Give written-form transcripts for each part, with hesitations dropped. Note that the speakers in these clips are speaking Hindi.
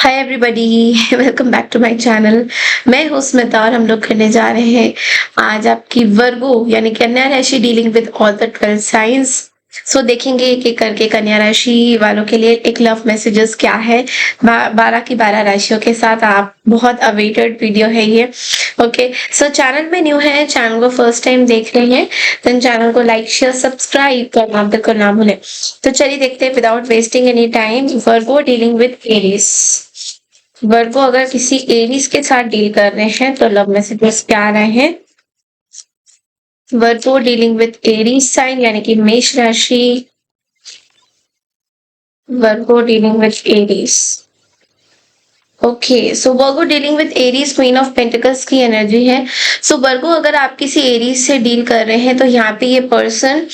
Hi everybody welcome back to my channel. मैं हूँ स्मिता और हम लोग करने जा रहे हैं आज आपकी वर्गो यानी कन्या राशि dealing with all the 12 science. So देखेंगे एक एक करके कन्या राशि वालों के लिए एक लव मैसेजेस क्या है 12 की 12 राशियों के साथ। आप बहुत अवेटेड वीडियो है ये। ओके, सो चैनल में न्यू है, चैनल को फर्स्ट टाइम देख रहे हैं देन चैनल को लाइक शेयर सब्सक्राइब करना बिल्कुल ना भूलें। तो चलिए देखते हैं without wasting any time Virgo dealing with Aries. Virgo अगर किसी एरीज के साथ डील कर रहे हैं तो लव मैसेजेस क्या आ रहे हैं। Virgo dealing with Aries sign यानी कि मेष राशि। Virgo dealing with Aries. Okay, so Virgo dealing with Aries queen of pentacles की एनर्जी है। सो वर्गो अगर आप किसी एरीज से डील कर रहे हैं तो यहाँ पे ये पर्सन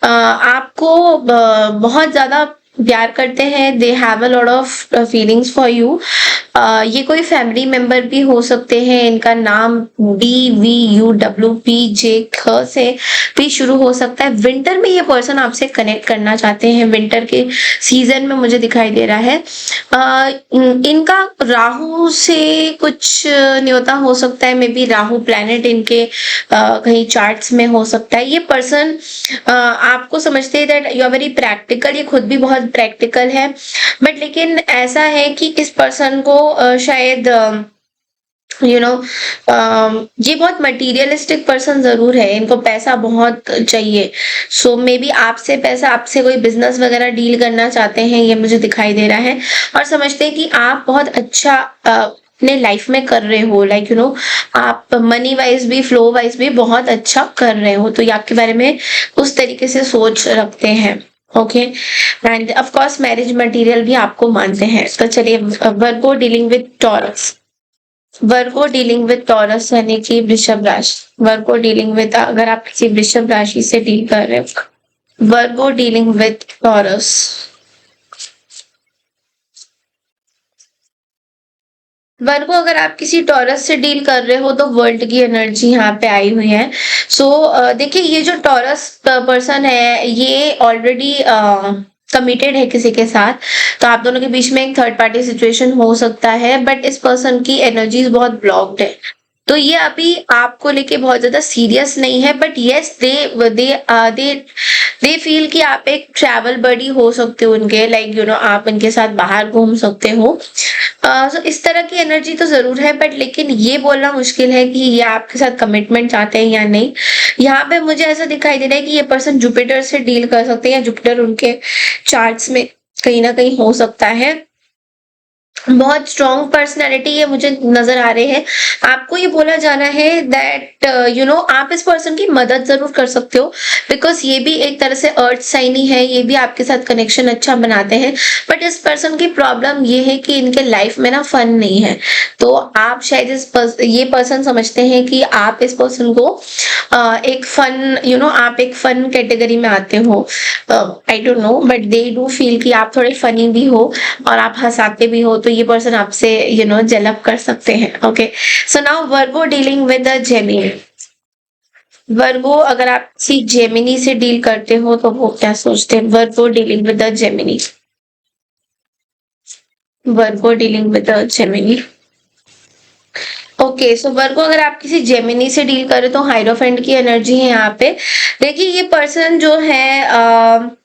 आपको बहुत ज्यादा प्यार करते हैं। They have a lot of feelings for you. ये कोई फैमिली मेंबर भी हो सकते हैं। इनका नाम DVUWPJ ख से भी शुरू हो सकता है। विंटर में ये पर्सन आपसे कनेक्ट करना चाहते हैं, विंटर के सीजन में मुझे दिखाई दे रहा है। इनका राहु से कुछ न्योता हो सकता है, मे बी राहु प्लैनेट इनके कहीं चार्ट्स में हो सकता है। ये पर्सन आपको समझते हैं that you are very practical. ये खुद भी बहुत प्रैक्टिकल है बट लेकिन ऐसा है कि इस पर्सन को शायद ये बहुत मटेरियलिस्टिक पर्सन जरूर है। इनको पैसा बहुत चाहिए। सो मे बी आपसे पैसा, आपसे कोई बिजनेस वगैरह डील करना चाहते हैं, ये मुझे दिखाई दे रहा है। और समझते हैं कि आप बहुत अच्छा अपने लाइफ में कर रहे हो। आप मनी वाइज भी, फ्लो वाइज भी बहुत अच्छा कर रहे हो, तो ये आपके बारे में उस तरीके से सोच रखते हैं। Okay, and of course marriage material भी आपको मानते हैं। तो चलिए Virgo dealing with Taurus. Virgo dealing with Taurus यानी कि वृषभ राशि। वर्गो डीलिंग विद, अगर आप किसी वृषभ राशि से डील कर रहे हो, वर्गो डीलिंग विद टॉरस। वर्गो अगर आप किसी टॉरस से डील कर रहे हो तो वर्ल्ड की एनर्जी यहाँ पे आई हुई है। सो देखिए, ये जो टॉरस पर्सन है ये ऑलरेडी कमिटेड है किसी के साथ, तो आप दोनों के बीच में एक थर्ड पार्टी सिचुएशन हो सकता है बट इस पर्सन की एनर्जीज बहुत ब्लॉक्ड है। तो ये अभी आपको लेके बहुत ज्यादा सीरियस नहीं है बट यस दे फील कि आप एक ट्रैवल बडी हो सकते हो उनके, लाइक आप इनके साथ बाहर घूम सकते हो। सो इस तरह की एनर्जी तो जरूर है बट लेकिन ये बोलना मुश्किल है कि ये आपके साथ कमिटमेंट चाहते हैं या नहीं। यहाँ पे मुझे ऐसा दिखाई दे रहा है कि ये पर्सन जुपिटर से डील कर सकते हैं या जुपिटर उनके चार्ट्स में कहीं ना कहीं हो सकता है। बहुत स्ट्रॉन्ग पर्सनैलिटी ये मुझे नजर आ रहे हैं। आपको ये बोला जाना है दैट आप इस पर्सन की मदद जरूर कर सकते हो बिकॉज ये भी एक तरह से अर्थ साइन ही है। ये भी आपके साथ कनेक्शन अच्छा बनाते हैं बट इस पर्सन की प्रॉब्लम ये है कि इनके लाइफ में ना फन नहीं है। तो आप शायद ये पर्सन समझते हैं कि आप इस पर्सन को एक फन आप एक फन कैटेगरी में आते हो। आई don't know but they do feel कि आप थोड़े फनी भी हो और आप हंसाते भी हो, तो ये पर्सन आपसे जेलअप कर सकते हैं। Okay, so now Virgo dealing with the Gemini. Virgo अगर आप किसी जेमिनी से डील करते हो तो वो क्या सोचते हैं। Virgo dealing with the Gemini. Virgo dealing with the Gemini. Okay, so Virgo अगर आप किसी जेमिनी से डील कर रहे हो तो हाइरोफेंट की एनर्जी है यहाँ पे। देखिए, ये पर्सन जो है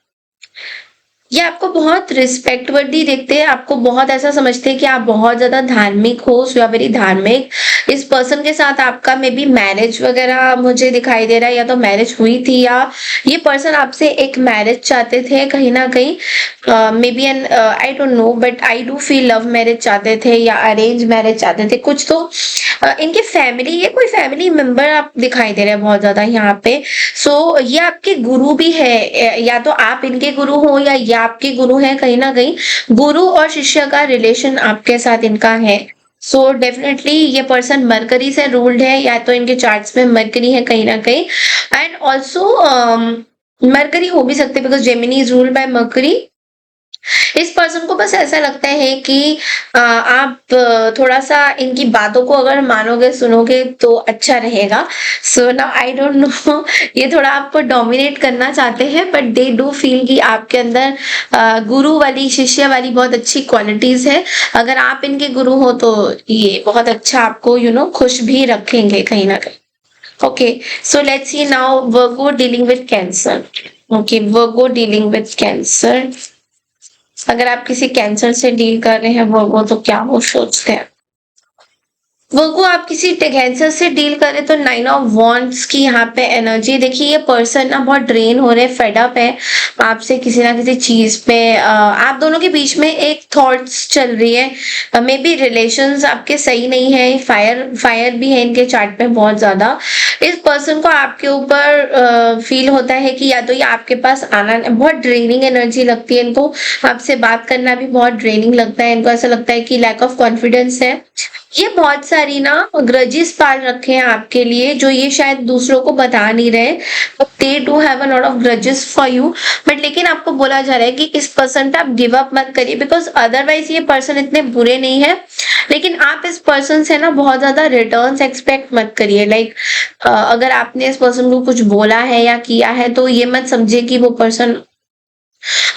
ये आपको बहुत रिस्पेक्ट वर्दी देखते हैं। आपको बहुत ऐसा समझते हैं कि आप बहुत ज्यादा धार्मिक हो, सो या वेरी धार्मिक। इस पर्सन के साथ आपका मे बी मैरिज वगैरह मुझे दिखाई दे रहा है, या तो मैरिज हुई थी या ये पर्सन आपसे एक मैरिज चाहते थे कहीं ना कहीं। Maybe and I don't know but I do feel love marriage चाहते थे या अरेंज मैरिज चाहते थे कुछ तो। इनके फैमिली, ये कोई फैमिली मेंबर आप दिखाई दे रहे हैं बहुत ज्यादा यहाँ पे। सो ये आपके गुरु भी है, या तो आप इनके गुरु हो या ये आपके गुरु हैं। कहीं ना कहीं गुरु और शिष्य का रिलेशन आपके साथ इनका है। सो डेफिनेटली ये पर्सन मरकरी से रूल्ड है, या तो इनके चार्ट्स में मरकरी है कहीं ना कहीं। एंड ऑल्सो मरकरी हो भी सकते because Gemini is ruled by mercury. इस पर्सन को बस ऐसा लगता है कि आप थोड़ा-सा इनकी बातों को अगर मानोगे, सुनोगे तो अच्छा रहेगा। So now I don't no ये थोड़ा आपको डोमिनेट करना चाहते हैं बट दे डू फील कि आपके अंदर गुरु वाली, शिष्य वाली बहुत अच्छी क्वालिटीज़ है। अगर आप इनके गुरु हो तो ये बहुत अच्छा आपको खुश भी रखेंगे कहीं न कहीं। Okay, so let's see now Virgo dealing with Cancer. Okay, Virgo dealing with Cancer. अगर आप किसी कैंसर से डील कर रहे हैं वर्गो तो क्या वो सोचते हैं? वर्गो आप किसी कैंसर से डील करें तो 9 ऑफ वॉन्ड्स की यहाँ पे एनर्जी देखिए। ये पर्सन ना बहुत ड्रेन हो रहे हैं, फेड अप है आपसे किसी ना किसी चीज पे। आप दोनों के बीच में एक थॉट्स चल रही है, मे बी रिलेशंस आपके सही नहीं है। फायर भी है इनके चार्ट में बहुत ज्यादा। इस पर्सन को आपके ऊपर फील होता है कि या तो ये आपके पास आना, बहुत ड्रेनिंग एनर्जी लगती है इनको। आपसे बात करना भी बहुत ड्रेनिंग लगता है इनको। ऐसा लगता है कि लैक ऑफ कॉन्फिडेंस है। ये बहुत सारी ना ग्रजेस पाल रखे हैं आपके लिए जो ये शायद दूसरों को बता नहीं रहे। They do have a lot of grudges for you but लेकिन आपको बोला जा रहा है कि इस पर्सन पे आप गिव अप मत करिए बिकॉज अदरवाइज ये पर्सन इतने बुरे नहीं है। लेकिन आप इस पर्सन से ना बहुत ज्यादा रिटर्न्स एक्सपेक्ट मत करिए। लाइक अगर आपने इस पर्सन को कुछ बोला है या किया है तो ये मत समझिए कि वो पर्सन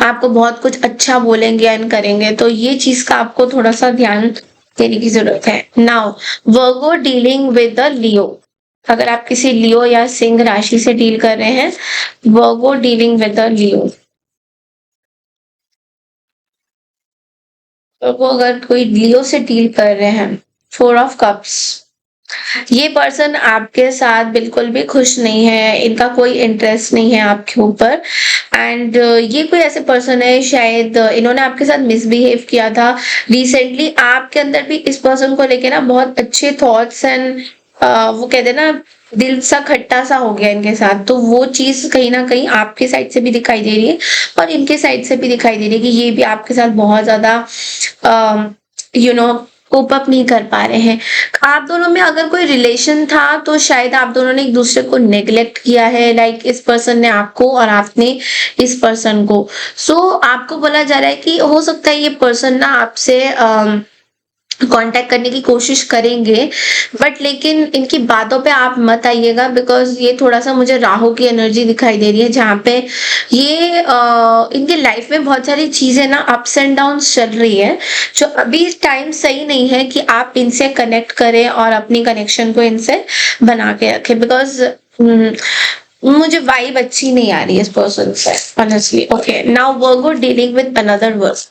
आपको बहुत कुछ अच्छा बोलेंगे या करेंगे। तो ये चीज का आपको थोड़ा सा ध्यान देने की जरूरत है। Now Virgo dealing with the Leo. अगर आप किसी लियो या सिंह राशि से डील कर रहे हैं, वर्गो डीलिंग विद द लियो। वर्गो अगर कोई लियो से डील कर रहे हैं, 4 ऑफ कप्स। ये पर्सन आपके साथ बिल्कुल भी खुश नहीं है, इनका कोई इंटरेस्ट नहीं है आपके ऊपर। एंड ये कोई ऐसे पर्सन है शायद इन्होंने आपके साथ मिसबिहेव किया था रिसेंटली। आपके अंदर भी इस पर्सन को लेके ना बहुत अच्छे थॉट्स एंड वो कहते हैं ना दिल सा खट्टा सा हो गया इनके साथ। तो वो चीज कहीं ना कहीं आपके साइड से भी दिखाई दे रही है और इनके साइड से भी दिखाई दे रही है कि ये भी आपके साथ बहुत ज्यादा यू नो कोप अप नहीं कर पा रहे हैं। आप दोनों में अगर कोई रिलेशन था तो शायद आप दोनों ने एक दूसरे को नेग्लेक्ट किया है। लाइक इस पर्सन ने आपको और आपने इस पर्सन को। सो आपको बोला जा रहा है कि हो सकता है ये पर्सन ना आपसे कांटेक्ट करने की कोशिश करेंगे बट लेकिन इनकी बातों पे आप मत आइएगा बिकॉज ये थोड़ा सा मुझे राहु की एनर्जी दिखाई दे रही है जहाँ पे ये इनके लाइफ में बहुत सारी चीजें ना अप्स एंड डाउन्स चल रही है जो अभी टाइम सही नहीं है कि आप इनसे कनेक्ट करें और अपनी कनेक्शन को इनसे बना के रखें। बिकॉज मुझे वाइब अच्छी नहीं आ रही है इस पर्सन से honestly. Okay, now Virgo dealing with another वर्ग।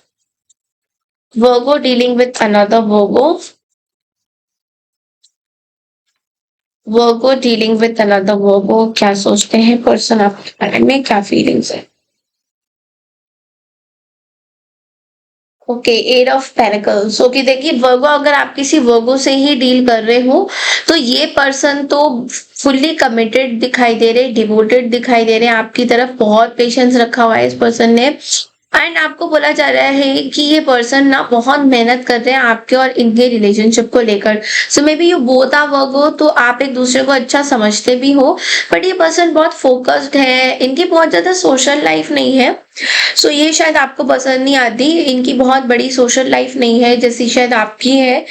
Virgo dealing with another Virgo. Virgo dealing with another Virgo. क्या सोचते हैं पर्सन आपके बारे में, क्या फीलिंग्स है? Okay, 8 of pentacles. ओके, देखिए वर्गो अगर आप किसी वर्गो से ही डील कर रहे हो तो ये पर्सन तो फुल्ली कमिटेड दिखाई दे रहे, डिवोटेड दिखाई दे रहे हैं आपकी तरफ। बहुत पेशेंस रखा हुआ है इस पर्सन ने। एंड आपको बोला जा रहा है कि ये पर्सन ना बहुत मेहनत कर रहे हैं आपके और इनके रिलेशनशिप को लेकर। So maybe you both are Virgo, तो आप एक दूसरे को अच्छा समझते भी हो बट ये पर्सन बहुत फोकस्ड है। इनकी बहुत ज्यादा सोशल लाइफ नहीं है। सो ये शायद आपको पसंद नहीं आती। इनकी बहुत बड़ी सोशल लाइफ नहीं है जैसी शायद आपकी है।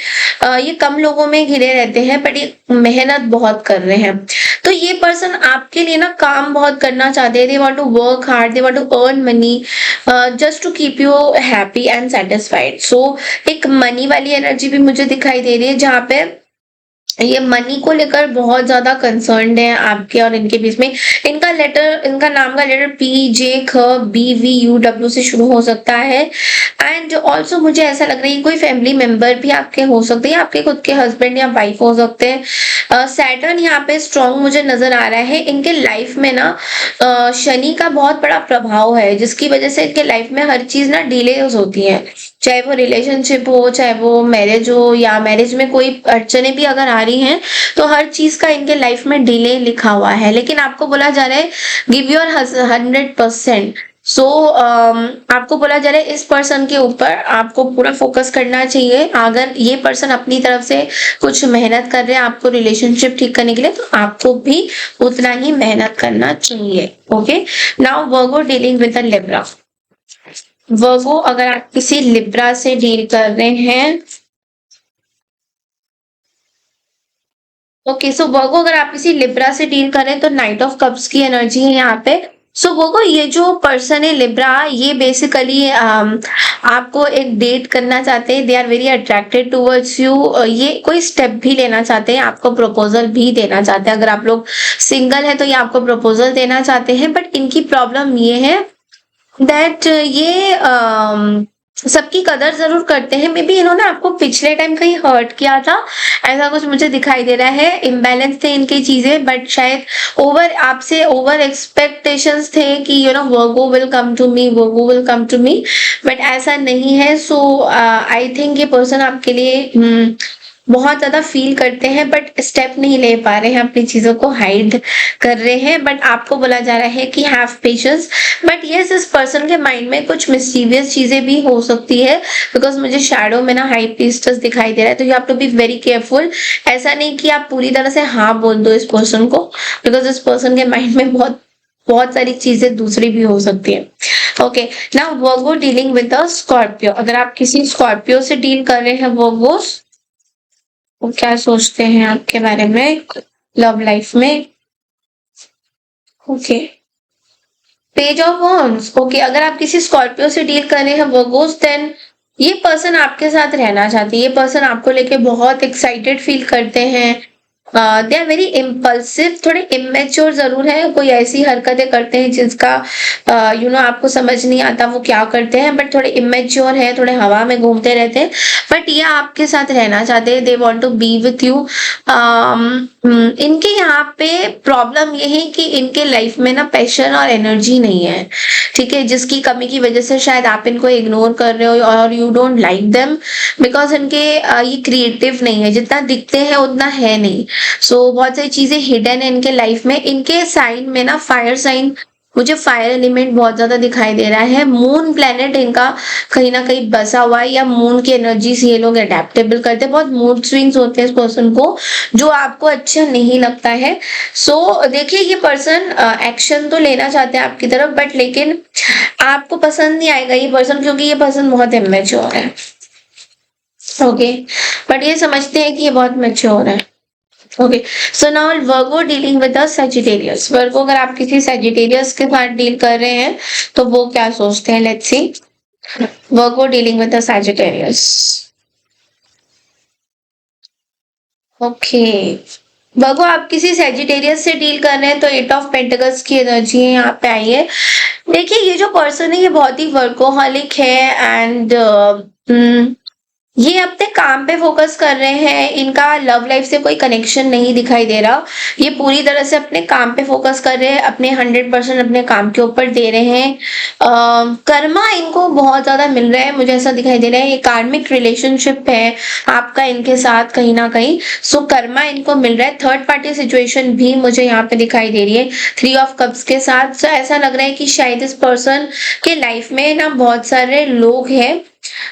ये कम लोगों में घिरे रहते हैं बट ये मेहनत बहुत कर रहे हैं। तो ये पर्सन आपके लिए ना काम बहुत करना चाहते हैं। They want to work hard, they want to earn money just to keep you happy and satisfied. So एक मनी वाली एनर्जी भी मुझे दिखाई दे रही है जहाँ पे ये मनी को लेकर बहुत ज्यादा कंसर्न्ड है आपके और इनके बीच में। इनका लेटर, इनका नाम का लेटर पी जे ख बी वी यू डब्ल्यू से शुरू हो सकता है। एंड ऑल्सो मुझे ऐसा लग रहा है कोई फैमिली मेंबर भी आपके हो सकते हैं, आपके खुद के हस्बैंड या वाइफ हो सकते हैं। सैटर्न यहाँ पे स्ट्रॉन्ग मुझे नजर आ रहा है। इनके लाइफ में ना शनि का बहुत बड़ा प्रभाव है जिसकी वजह से इनके लाइफ में हर चीज ना डिलेज होती है। चाहे वो रिलेशनशिप हो, चाहे वो मैरिज हो, या मैरिज में कोई अड़चने भी अगर आ रही हैं तो हर चीज का इनके लाइफ में डिले लिखा हुआ है। लेकिन आपको बोला जा रहा है गिव योर 100%। सो आपको बोला जा रहा है इस पर्सन के ऊपर आपको पूरा फोकस करना चाहिए। अगर ये पर्सन अपनी तरफ से कुछ मेहनत कर रहे हैं आपको रिलेशनशिप ठीक करने के लिए तो आपको भी उतना ही मेहनत करना चाहिए। Okay, now Virgo dealing with a Libra. Virgo अगर आप किसी लिब्रा से डील कर रहे हैं, ओके, सो वर्गो अगर आप किसी लिब्रा से डील कर रहे हैं तो नाइट ऑफ कप्स की एनर्जी है यहाँ पे। सो वर्गो ये जो पर्सन है लिब्रा, ये बेसिकली आपको एक डेट करना चाहते हैं, they are very attracted towards you, ये कोई स्टेप भी लेना चाहते हैं, आपको प्रपोजल भी देना चाहते हैं। अगर आप लोग सिंगल है तो ये आपको प्रपोजल देना चाहते हैं, बट इनकी प्रॉब्लम ये है दैट ये सबकी कदर जरूर करते हैं। मे बी इन्होंने आपको पिछले टाइम कहीं हर्ट किया था, ऐसा कुछ मुझे दिखाई दे रहा है। इम्बैलेंस थे इनकी चीजें, बट शायद आपसे ओवर एक्सपेक्टेशंस थे कि Virgo will come to me, Virgo will come to me, but ऐसा नहीं है। सो आई थिंक ये पर्सन आपके लिए बहुत ज्यादा फील करते हैं, बट स्टेप नहीं ले पा रहे हैं, अपनी चीजों को हाइड कर रहे हैं। बट आपको बोला जा रहा है कि हैव पेशेंस। बट यस, इस पर्सन के माइंड में कुछ मिस्टीरियस चीजें भी हो सकती है, बिकॉज मुझे शैडो में ना हाई प्रीस्टेस दिखाई दे रहा है, तो you have to be very careful. ऐसा नहीं कि आप पूरी तरह से हाँ बोल दो इस पर्सन को, बिकॉज इस पर्सन के माइंड में बहुत बहुत सारी चीजें दूसरी भी हो सकती है। Okay, now Virgo dealing with the Scorpio. अगर आप किसी स्कॉर्पियो से डील कर रहे हैं वर्गोस, वो क्या सोचते हैं आपके बारे में लव लाइफ में। Okay, page of wands. Okay, अगर आप किसी स्कॉर्पियो से डील कर रहे हैं वर्गोस, देन ये पर्सन आपके साथ रहना चाहती है। ये पर्सन आपको लेके बहुत एक्साइटेड फील करते हैं। दे आर वेरी इम्पल्सिव, थोड़े इमेच्योर जरूर है, कोई ऐसी हरकतें करते हैं जिसका आपको समझ नहीं आता वो क्या करते हैं, बट थोड़े इमेच्योर है, थोड़े हवा में घूमते रहते हैं, बट ये आपके साथ रहना चाहते हैं। They want to be with you. इनके यहाँ पे प्रॉब्लम ये है कि इनके लाइफ में ना पैशन और एनर्जी नहीं है, ठीक है, जिसकी कमी की वजह से शायद आप इनको इग्नोर कर रहे हो और you don't like them, because इनके ये क्रिएटिव नहीं है, जितना दिखते हैं उतना है नहीं। सो बहुत सारी चीजें हिडन है इनके लाइफ में। इनके साइन में ना फायर साइन, मुझे फायर एलिमेंट बहुत ज्यादा दिखाई दे रहा है। मून प्लेनेट इनका कहीं ना कहीं बसा हुआ है, या मून की एनर्जी से ये लोग अडेप्टेबल करते हैं। बहुत मूड स्विंग्स होते हैं इस पर्सन को, जो आपको अच्छा नहीं लगता है। सो देखिए, ये पर्सन एक्शन तो लेना चाहते हैं आपकी तरफ, बट लेकिन आपको पसंद नहीं आएगा ये पर्सन, क्योंकि ये पर्सन बहुत इमेच्योर है। ओके, बट ये समझते हैं कि ये बहुत मैच्योर है। Okay, so now Virgo dealing with the Sagittarius. Virgo अगर आप किसी सजिटेरियस के साथ डील कर रहे हैं तो वो क्या सोचते हैं, let's see. Virgo dealing with the Sagittarius. Okay, Virgo आप किसी सजिटेरियस से डील कर रहे हैं तो 8 ऑफ पेंटिकल्स की एनर्जी है यहाँ पे आई है। देखिए, ये जो पर्सन है ये बहुत ही वर्कोहॉलिक है, एंड ये अपने काम पे फोकस कर रहे हैं। इनका लव लाइफ से कोई कनेक्शन नहीं दिखाई दे रहा। ये पूरी तरह से अपने काम पे फोकस कर रहे हैं, अपने 100% अपने काम के ऊपर दे रहे हैं। कर्मा इनको बहुत ज्यादा मिल रहा है, मुझे ऐसा दिखाई दे रहा है। ये कार्मिक रिलेशनशिप है आपका इनके साथ कहीं ना कहीं। सो कर्मा इनको मिल रहा है। थर्ड पार्टी सिचुएशन भी मुझे यहाँ पे दिखाई दे रही है 3 ऑफ कप्स के साथ। सो ऐसा लग रहा है कि शायद इस पर्सन के लाइफ में ना बहुत सारे लोग हैं,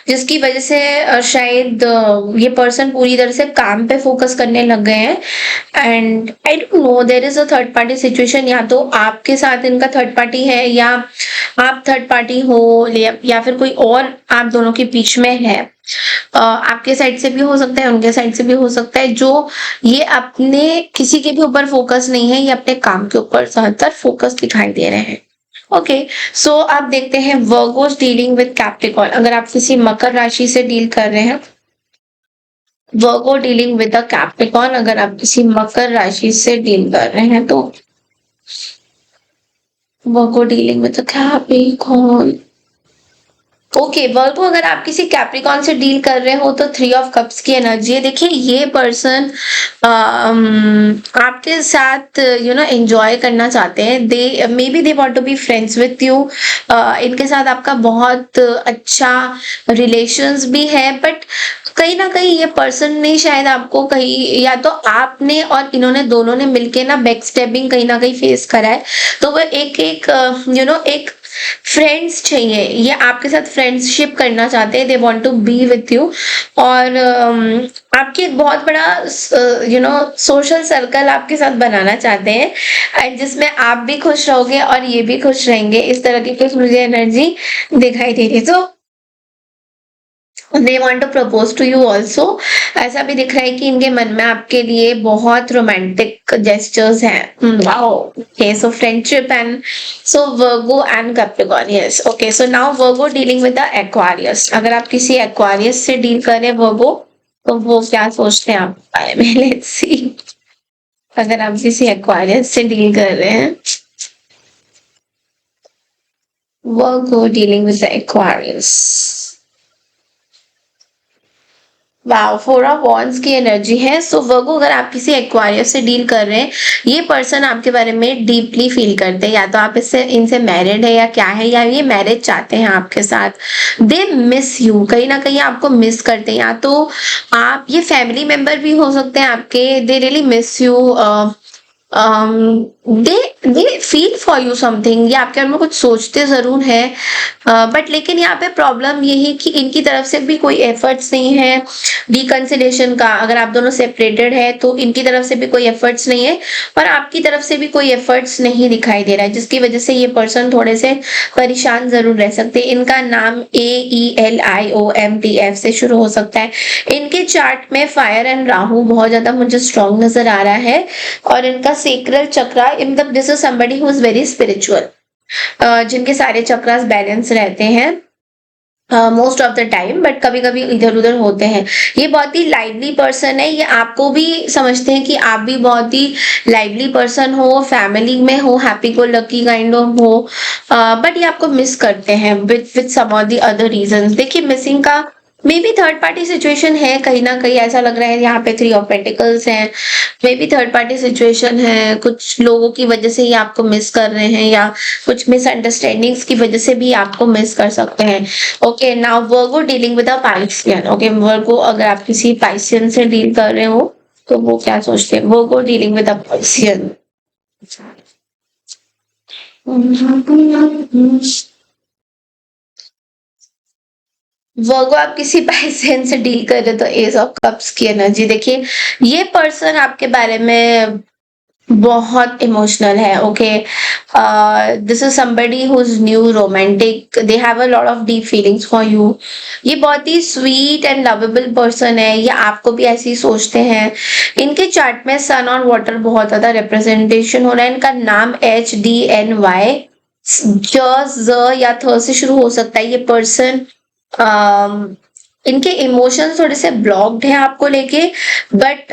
जिसकी वजह से शायद ये पर्सन पूरी तरह से काम पे फोकस करने लग गए हैं। And I don't know, there is a third party situation. या तो आपके साथ इनका थर्ड पार्टी है, या आप थर्ड पार्टी हो, या फिर कोई और आप दोनों के बीच में है। आपके साइड से भी हो सकता है, उनके साइड से भी हो सकता है। जो ये अपने किसी के भी ऊपर फोकस नहीं है, ये अपने काम के ऊपर ज्यादातर फोकस दिखाई दे रहे हैं। ओके, सो आप देखते हैं वर्गोस डीलिंग विद कैप्रिकॉर्न। अगर आप किसी मकर राशि से डील कर रहे हैं, Virgo dealing with the Capricorn. अगर आप किसी मकर राशि से डील कर रहे हैं तो Virgo dealing with the Capricorn. Okay, Virgo अगर आप किसी कैप्रिकॉर्न से डील कर रहे हो तो 3 ऑफ कप्स की एनर्जी है। देखिए, ये पर्सन आपके साथ एंजॉय करना चाहते हैं। They may be they want to be friends with you. इनके साथ आपका बहुत अच्छा रिलेशंस भी है, बट कहीं ना कहीं ये पर्सन ने शायद आपको कहीं, या तो आपने और इन्होंने दोनों ने मिलके ना बैक स्टेपिंग कहीं ना कहीं फेस करा है। तो वो एक फ्रेंड्स चाहिए, ये आपके साथ फ्रेंडशिप करना चाहते हैं, they want to be with you. और आपकी एक बहुत बड़ा सोशल सर्कल आपके साथ बनाना चाहते हैं, जिसमें आप भी खुश रहोगे और ये भी खुश रहेंगे। इस तरह की कुछ मुझे एनर्जी दिखाई दे रही है। तो they want to propose to you also. ऐसा भी दिख रहा है कि इनके मन में आपके लिए बहुत रोमांटिक जेस्चर्स हैं। Wow, okay, so friendship and so Virgo and Capricorn, yes, okay. So now Virgo dealing with the Aquarius. अगर आप किसी एक्वारियस से डील कर रहे हैं वर्गो, तो वो क्या सोचते हैं आपके बारे में, लेट्स सी। अगर आप किसी एक्वारियस से डील कर रहे हैं, Virgo dealing with the Aquarius. Wow, four of wands की एनर्जी है। सो वर्गो, अगर आप किसी एक्वारियस से डील कर रहे हैं, ये पर्सन आपके बारे में डीपली फील करते हैं, या तो आप इससे इनसे मैरिड है या क्या है, या ये मैरिज चाहते हैं आपके साथ। दे मिस यू, कहीं ना कहीं आपको मिस करते हैं, या तो आप, ये फैमिली मेंबर भी हो सकते हैं आपके। They really miss you, they feel for you something, ये आपके बारे में कुछ सोचते जरूर है, बट लेकिन यहाँ पे प्रॉब्लम ये है कि इनकी तरफ से भी कोई एफर्ट्स नहीं है रिकंसिलेशन का। अगर आप दोनों सेपरेटेड है तो इनकी तरफ से भी कोई एफर्ट्स नहीं है, और आपकी तरफ से भी कोई एफर्ट्स नहीं दिखाई दे रहा है, जिसकी वजह से ये पर्सन थोड़े से परेशान जरूर रह सकते हैं। इनका नाम AELIOMTF से शुरू हो सकता है। इनके चार्ट में फायर एंड राहु बहुत ज्यादा मुझे स्ट्रॉन्ग नजर आ रहा है, और इनका सेक्रल चक्रा, मतलब this is somebody who is very spiritual, जिनके सारे चक्रास बैलेंस रहते हैं most of the time, but कभी कभी इधर उधर होते हैं। ये बहुत ही लाइवली पर्सन है, ये आपको भी समझते हैं कि आप भी बहुत ही लाइवली पर्सन हो, फैमिली में हो, happy go lucky kind of हो, बट ये आपको मिस करते हैं with some of the other reasons. देखिए, मिसिंग का maybe third party situation है, कहीं ना कहीं ऐसा लग रहा है। यहाँ पे 3 ऑफ पेंटिकल्स हैं, may be third party situation है, कुछ लोगों की वजह से ही आपको मिस कर रहे हैं, या कुछ मिसअंडरस्टैंडिंग्स की वजह से भी आपको मिस कर सकते हैं। Okay, now Virgo dealing with a Piscean. Okay, Virgo, अगर आप किसी पाइसियन से डील कर रहे हो तो वो क्या सोचते हैं, Virgo dealing with a Piscean. वर्गो, आप किसी पाइसेन से डील कर रहे हो तो एज ऑफ कप्स की एनर्जी देखिए। ये पर्सन आपके बारे में बहुत इमोशनल है। Okay, this is somebody who is new romantic, they have a lot of deep feelings for you. ये बहुत ही स्वीट एंड लवेबल पर्सन है, ये आपको भी ऐसे ही सोचते हैं। इनके चार्ट में सन और वाटर बहुत ज्यादा रिप्रेजेंटेशन हो रहा है। इनका नाम HDNY, ज या थ से शुरू हो सकता है। ये पर्सन, इनके इमोशंस थोड़े से ब्लॉक्ड हैं आपको लेके, बट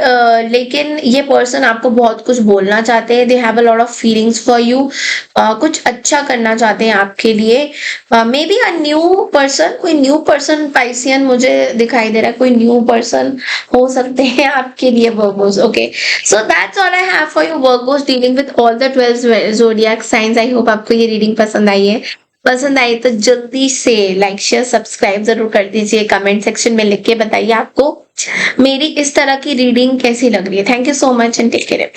लेकिन ये पर्सन आपको बहुत कुछ बोलना चाहते हैं। They have a lot of feelings for you, कुछ अच्छा करना चाहते हैं आपके लिए। May be a new person, कोई न्यू पर्सन पाइसियन मुझे दिखाई दे रहा है, कोई न्यू पर्सन हो सकते हैं आपके लिए Virgo's. Okay, so that's all I have for you Virgo's dealing with all the 12 zodiac science. I hope आपको ये रीडिंग पसंद आई है। पसंद आई तो जल्दी से लाइक शेयर सब्सक्राइब जरूर कर दीजिए। कमेंट सेक्शन में लिख के बताइए आपको मेरी इस तरह की रीडिंग कैसी लग रही है। Thank you so much and take care.